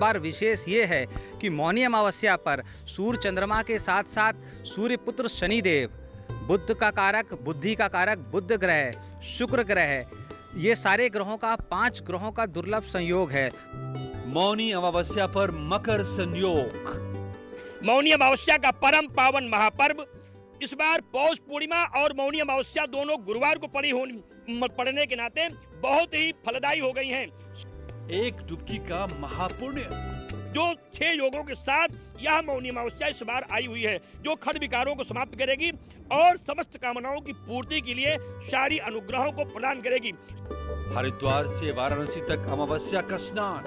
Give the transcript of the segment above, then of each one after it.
बार विशेष ये है कि मौनी अमावस्या पर सूर्य चंद्रमा के साथ साथ सूर्य पुत्र शनिदेव, बुद्ध का कारक, बुद्धि का कारक बुध ग्रह, शुक्र ग्रह, ये सारे ग्रहों का 5 ग्रहों का दुर्लभ संयोग है। मौनी अमावस्या पर मकर संयोग। मौनी अमावस्या का परम पावन महापर्व इस बार पौष पूर्णिमा और मौनी अमावस्या दोनों गुरुवार को पड़ने के नाते बहुत ही फलदायी हो गई हैं। एक डुबकी का महापुण्य जो 6 योगों के साथ यह मौनी अमावस्या इस बार आई हुई है, जो खड विकारों को समाप्त करेगी और समस्त कामनाओं की पूर्ति के लिए सारी अनुग्रहों को प्रदान करेगी। हरिद्वार से वाराणसी तक अमावस्या का स्नान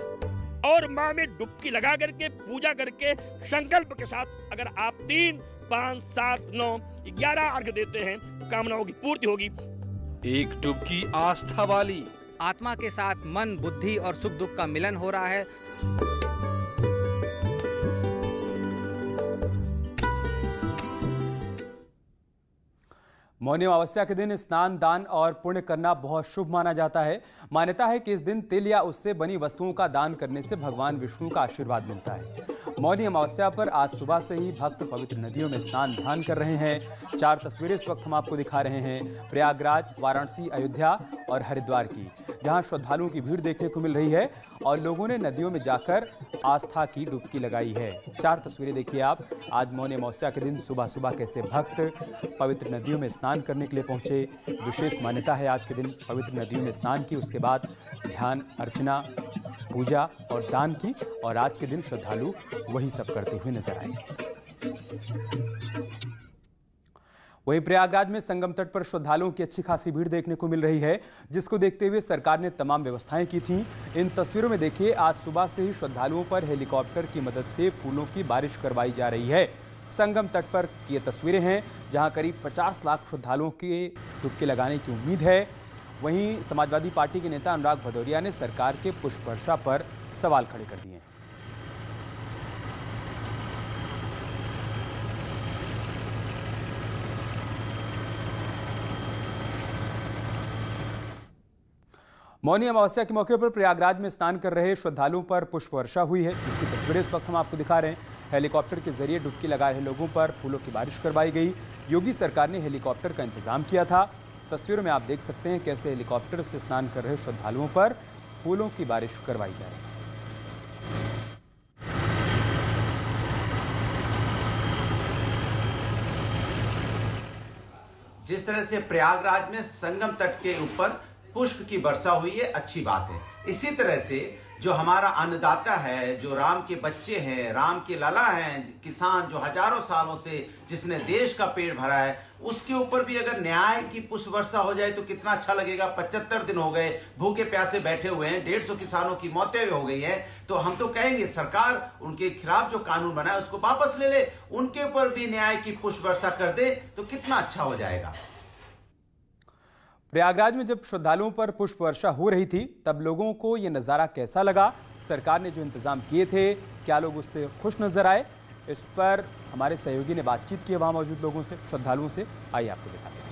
और माँ में डुबकी लगा करके पूजा करके संकल्प के साथ अगर आप 3, 5, 7, 9, 11 अर्घ देते हैं, कामनाओं की पूर्ति होगी। एक डुबकी आस्था वाली। आत्मा के साथ मन, बुद्धि और सुख दुख का मिलन हो रहा है। मौनी अमावस्या के दिन स्नान, दान और पुण्य करना बहुत शुभ माना जाता है। मान्यता है कि इस दिन तिल या उससे बनी वस्तुओं का दान करने से भगवान विष्णु का आशीर्वाद मिलता है। मौनी अमावस्या पर आज सुबह से ही भक्त पवित्र नदियों में स्नान ध्यान कर रहे हैं। 4 तस्वीरें इस वक्त हम आपको दिखा रहे हैं प्रयागराज, वाराणसी, अयोध्या और हरिद्वार की, जहां श्रद्धालुओं की भीड़ देखने को मिल रही है और लोगों ने नदियों में जाकर आस्था की डुबकी लगाई है। 4 तस्वीरें देखिए आप। आज मौनी अमावस्या के दिन सुबह सुबह कैसे भक्त पवित्र नदियों में स्नान करने के लिए पहुंचे। विशेष मान्यता है आज के दिन पवित्र नदियों में स्नान की, उसके बाद ध्यान, अर्चना, पूजा और दान की, और आज के दिन श्रद्धालु वही सब करते हुए नजर आए। वहीं प्रयागराज में संगम तट पर श्रद्धालुओं की अच्छी खासी भीड़ देखने को मिल रही है, जिसको देखते हुए सरकार ने तमाम व्यवस्थाएं की थीं। इन तस्वीरों में देखिए, आज सुबह से ही श्रद्धालुओं पर हेलीकॉप्टर की मदद से फूलों की बारिश करवाई जा रही है। संगम तट पर ये तस्वीरें हैं, जहां करीब 50 लाख श्रद्धालुओं के डुबकी लगाने की उम्मीद है। वहीं समाजवादी पार्टी के नेता अनुराग भदौरिया ने सरकार के पुष्प वर्षा पर सवाल खड़े कर दिए। मौनी अमावस्या के मौके पर प्रयागराज में स्नान कर रहे श्रद्धालुओं पर पुष्प वर्षा हुई है, जिसकी तस्वीरें इस वक्त हम आपको दिखा रहे हैं। हेलीकॉप्टर के जरिए डुबकी लगा रहे लोगों पर फूलों की बारिश करवाई गई। योगी सरकार ने हेलीकॉप्टर का इंतजाम किया था। तस्वीरों में आप देख सकते हैं कैसे हेलीकॉप्टर से स्नान कर रहे श्रद्धालुओं पर फूलों की बारिश करवाई जा रही है। जिस तरह से प्रयागराज में संगम तट के ऊपर पुष्प की वर्षा हुई है, अच्छी बात है। इसी तरह से जो हमारा अन्नदाता है, जो राम के बच्चे हैं, राम के लाला हैं, किसान जो हजारों सालों से जिसने देश का पेट भरा है, उसके ऊपर भी अगर न्याय की पुष्प वर्षा हो जाए तो कितना अच्छा लगेगा। 75 दिन हो गए भूखे प्यासे बैठे हुए हैं, 150 किसानों की मौतें हो गई हैं। तो हम तो कहेंगे सरकार उनके खिलाफ जो कानून बनाए उसको वापस ले ले, उनके ऊपर भी न्याय की पुष्प वर्षा कर दे तो कितना अच्छा हो जाएगा। प्रयागराज में जब श्रद्धालुओं पर पुष्प वर्षा हो रही थी, तब लोगों को यह नज़ारा कैसा लगा? सरकार ने जो इंतजाम किए थे, क्या लोग उससे खुश नजर आए? इस पर हमारे सहयोगी ने बातचीत की वहां मौजूद लोगों से, श्रद्धालुओं से। आइए आपको दिखाते हैं।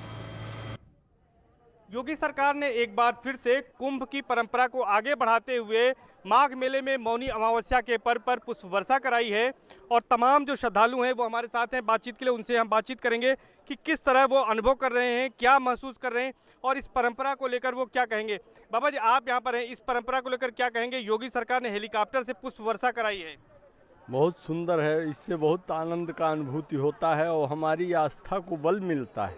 योगी सरकार ने एक बार फिर से कुंभ की परंपरा को आगे बढ़ाते हुए माघ मेले में मौनी अमावस्या के पर्व पर पुष्प वर्षा कराई है, और तमाम जो श्रद्धालु हैं वो हमारे साथ हैं बातचीत के लिए। उनसे हम बातचीत करेंगे कि किस तरह वो अनुभव कर रहे हैं, क्या महसूस कर रहे हैं और इस परंपरा को लेकर वो क्या कहेंगे। बाबा जी, आप यहाँ पर हैं, इस परंपरा को लेकर क्या कहेंगे? योगी सरकार ने हेलीकॉप्टर से पुष्प वर्षा कराई है। बहुत सुंदर है, इससे बहुत आनंद का अनुभूति होता है और हमारी आस्था को बल मिलता है,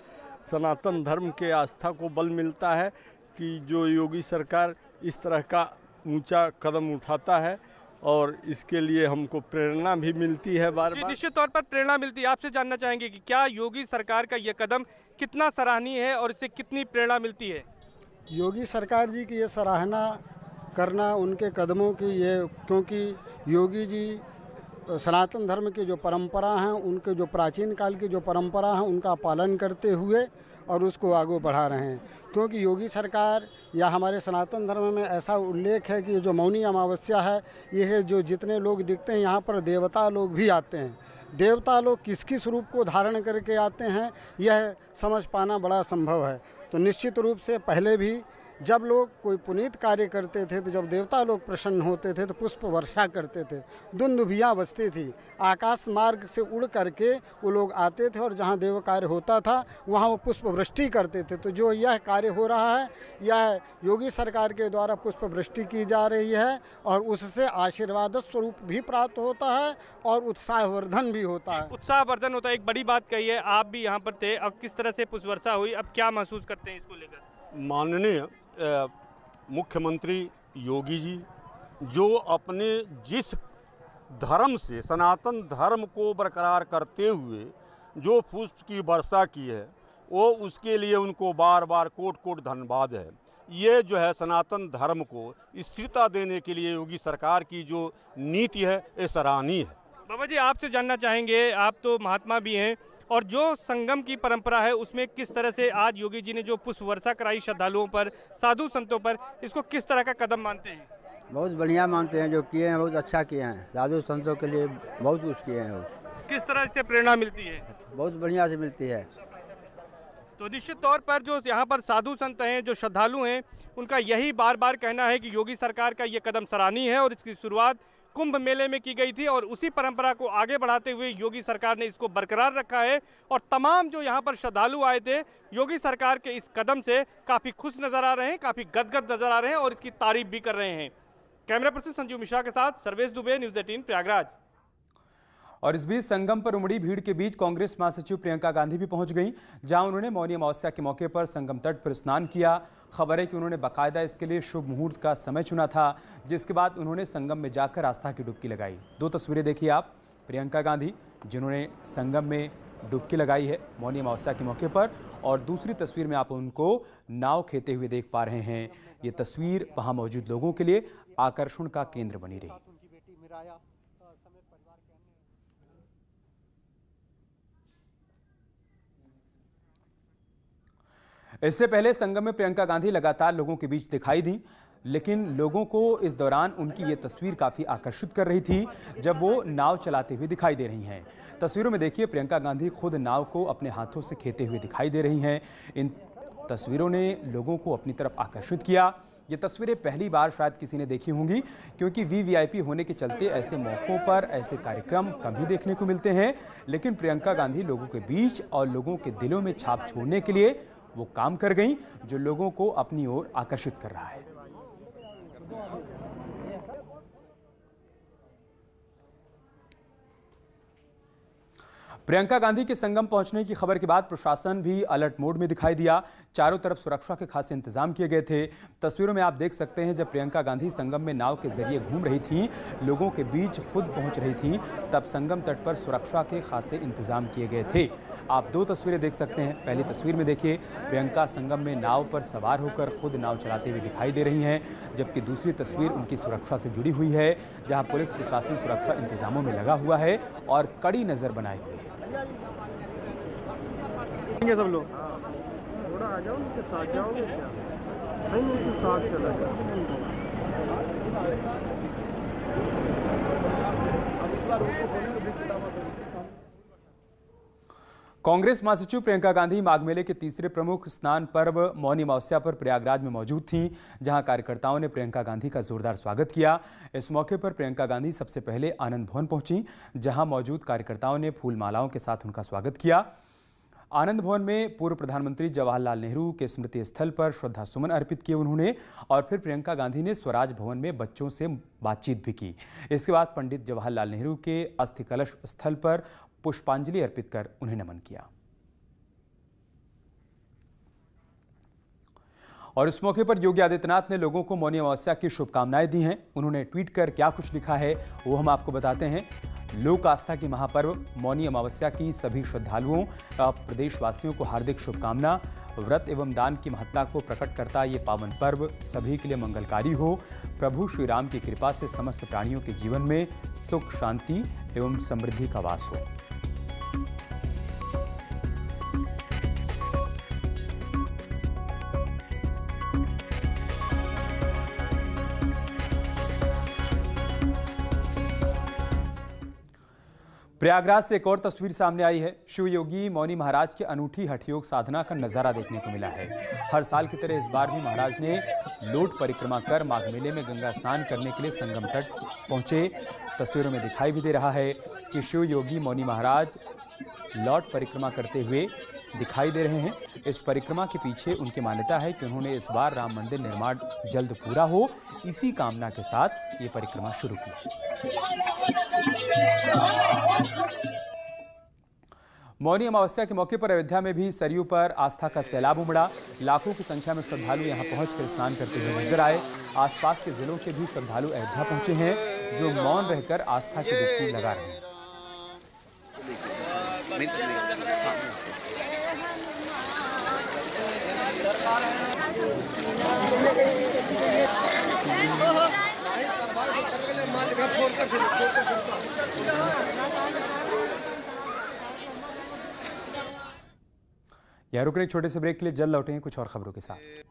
सनातन धर्म के आस्था को बल मिलता है कि जो योगी सरकार इस तरह का ऊंचा कदम उठाता है, और इसके लिए हमको प्रेरणा भी मिलती है। बार बार निश्चित तौर पर प्रेरणा मिलती है। आपसे जानना चाहेंगे कि क्या योगी सरकार का ये कदम कितना सराहनीय है और इससे कितनी प्रेरणा मिलती है? योगी सरकार जी की ये सराहना करना उनके कदमों की, ये क्योंकि योगी जी सनातन धर्म की जो परंपरा हैं, उनके जो प्राचीन काल की जो परंपरा है उनका पालन करते हुए और उसको आगे बढ़ा रहे हैं। क्योंकि योगी सरकार या हमारे सनातन धर्म में ऐसा उल्लेख है कि जो मौनी अमावस्या है, ये है जो जितने लोग दिखते हैं यहाँ पर देवता लोग भी आते हैं। देवता लोग किस किस रूप को धारण करके आते हैं, यह समझ पाना बड़ा संभव है। तो निश्चित रूप से पहले भी जब लोग कोई पुनीत कार्य करते थे तो जब देवता लोग प्रसन्न होते थे तो पुष्प वर्षा करते थे, दुंदुभियाँ बजती थी, आकाश मार्ग से उड़ करके वो लोग आते थे और जहाँ देव कार्य होता था वहाँ वो पुष्प वृष्टि करते थे। तो जो यह कार्य हो रहा है यह योगी सरकार के द्वारा पुष्प वृष्टि की जा रही है और उससे आशीर्वाद स्वरूप भी प्राप्त होता है और उत्साहवर्धन भी होता है। उत्साहवर्धन होता है। एक बड़ी बात कही है, आप भी यहाँ पर थे, अब किस तरह से पुष्प वर्षा हुई, अब क्या महसूस करते हैं इसको लेकर? माननीय मुख्यमंत्री योगी जी जो अपने जिस धर्म से सनातन धर्म को बरकरार करते हुए जो पुष्प की वर्षा की है वो उसके लिए उनको बार बार कोट कोट धन्यवाद है। ये जो है सनातन धर्म को स्थिरता देने के लिए योगी सरकार की जो नीति है ये सराहनीय है। बाबा जी आपसे जानना चाहेंगे, आप तो महात्मा भी हैं और जो संगम की परंपरा है उसमें किस तरह से आज योगी जी ने जो पुष्प वर्षा कराई श्रद्धालुओं पर, साधु संतों पर, इसको किस तरह का कदम मानते हैं? बहुत बढ़िया मानते हैं, जो किए हैं बहुत अच्छा किए हैं, साधु संतों के लिए बहुत कुछ किए हैं। किस तरह से प्रेरणा मिलती है? बहुत बढ़िया से मिलती है। तो निश्चित तौर पर जो यहाँ पर साधु संत हैं, जो श्रद्धालु हैं, उनका यही बार बार कहना है कि योगी सरकार का ये कदम सराहनीय है और इसकी शुरुआत कुंभ मेले में की गई थी और उसी परंपरा को आगे बढ़ाते हुए योगी सरकार ने इसको बरकरार रखा है और तमाम जो यहाँ पर श्रद्धालु आए थे योगी सरकार के इस कदम से काफ़ी खुश नजर आ रहे हैं, काफ़ी गदगद नजर आ रहे हैं और इसकी तारीफ भी कर रहे हैं। कैमरा पर्सन संजीव मिश्रा के साथ सर्वेश दुबे, न्यूज़ 18 प्रयागराज। और इस बीच संगम पर उमड़ी भीड़ के बीच कांग्रेस महासचिव प्रियंका गांधी भी पहुंच गईं, जहां उन्होंने मौनी अमावस्या के मौके पर संगम तट पर स्नान किया। खबर है कि उन्होंने बाकायदा इसके लिए शुभ मुहूर्त का समय चुना था, जिसके बाद उन्होंने संगम में जाकर आस्था की डुबकी लगाई। दो तस्वीरें देखिए आप, प्रियंका गांधी जिन्होंने संगम में डुबकी लगाई है मौनी अमावस्या के मौके पर, और दूसरी तस्वीर में आप उनको नाव खेते हुए देख पा रहे हैं। ये तस्वीर वहाँ मौजूद लोगों के लिए आकर्षण का केंद्र बनी रही। इससे पहले संगम में प्रियंका गांधी लगातार लोगों के बीच दिखाई दी, लेकिन लोगों को इस दौरान उनकी ये तस्वीर काफ़ी आकर्षित कर रही थी जब वो नाव चलाते हुए दिखाई दे रही हैं। तस्वीरों में देखिए प्रियंका गांधी खुद नाव को अपने हाथों से खेते हुए दिखाई दे रही हैं। इन तस्वीरों ने लोगों को अपनी तरफ आकर्षित किया। ये तस्वीरें पहली बार शायद किसी ने देखी होंगी, क्योंकि वीवीआईपी होने के चलते ऐसे मौक़ों पर ऐसे कार्यक्रम कम ही देखने को मिलते हैं। लेकिन प्रियंका गांधी लोगों के बीच और लोगों के दिलों में छाप छोड़ने के लिए वो काम कर गईं, जो लोगों को अपनी ओर आकर्षित कर रहा है। प्रियंका गांधी के संगम पहुंचने की खबर के बाद प्रशासन भी अलर्ट मोड में दिखाई दिया। चारों तरफ सुरक्षा के खासे इंतजाम किए गए थे। तस्वीरों में आप देख सकते हैं जब प्रियंका गांधी संगम में नाव के जरिए घूम रही थीं, लोगों के बीच खुद पहुंच रही थीं, तब संगम तट पर सुरक्षा के खासे इंतजाम किए गए थे। आप दो तस्वीरें देख सकते हैं। पहली तस्वीर में देखिए प्रियंका संगम में नाव पर सवार होकर खुद नाव चलाते हुए दिखाई दे रही हैं, जबकि दूसरी तस्वीर उनकी सुरक्षा से जुड़ी हुई है, जहां पुलिस प्रशासन सुरक्षा इंतजामों में लगा हुआ है और कड़ी नजर बनाए हुए है। सब लोग थोड़ा आ जाओ, उनके साथ जाओगे क्या? नहीं, उनके साथ चला जाओ। कांग्रेस महासचिव प्रियंका गांधी माघ मेले के तीसरे प्रमुख स्नान पर्व मौनी अमावस्या पर प्रयागराज में मौजूद थीं, जहां कार्यकर्ताओं ने प्रियंका गांधी का जोरदार स्वागत किया। इस मौके पर प्रियंका गांधी सबसे पहले आनंद भवन पहुंची, जहां मौजूद कार्यकर्ताओं ने फूल मालाओं के साथ उनका स्वागत किया। आनंद भवन में पूर्व प्रधानमंत्री जवाहरलाल नेहरू के स्मृति स्थल पर श्रद्धा सुमन अर्पित किए उन्होंने, और फिर प्रियंका गांधी ने स्वराज भवन में बच्चों से बातचीत भी की। इसके बाद पंडित जवाहरलाल नेहरू के अस्थि कलश स्थल पर पुष्पांजलि अर्पित कर उन्हें नमन किया। और इस मौके पर योगी आदित्यनाथ ने लोगों को मौनी अमावस्या की शुभकामनाएं दी हैं। उन्होंने ट्वीट कर क्या कुछ लिखा है वो हम आपको बताते हैं। लोक आस्था की महापर्व मौनी अमावस्या की सभी श्रद्धालुओं प्रदेशवासियों को हार्दिक शुभकामना। व्रत एवं दान की महत्ता को प्रकट करता ये पावन पर्व सभी के लिए मंगलकारी हो। प्रभु श्री राम की कृपा से समस्त प्राणियों के जीवन में सुख, शांति एवं समृद्धि का वास हो। प्रयागराज से एक और तस्वीर सामने आई है। शिव योगी मौनी महाराज की अनूठी हठयोग साधना का नजारा देखने को मिला है। हर साल की तरह इस बार भी महाराज ने लोट परिक्रमा कर माघ मेले में गंगा स्नान करने के लिए संगम तट पहुंचे। तस्वीरों में दिखाई भी दे रहा है कि शिव योगी मौनी महाराज लौट परिक्रमा करते हुए दिखाई दे रहे हैं। इस परिक्रमा के पीछे उनकी मान्यता है कि उन्होंने इस बार राम मंदिर निर्माण जल्द पूरा हो, इसी कामना के साथ ये परिक्रमा शुरू की। मौनी अमावस्या के मौके पर अयोध्या में भी सरयू पर आस्था का सैलाब उमड़ा। लाखों की संख्या में श्रद्धालु यहां पहुंचकर स्नान करते हुए नजर आए। आसपास के जिलों के भी श्रद्धालु अयोध्या पहुंचे हैं, जो मौन रहकर आस्था की डुबकी लगा रहे हैं। यहाँ रुक रहे छोटे से ब्रेक के लिए, जल्द लौटेंगे कुछ और खबरों के साथ।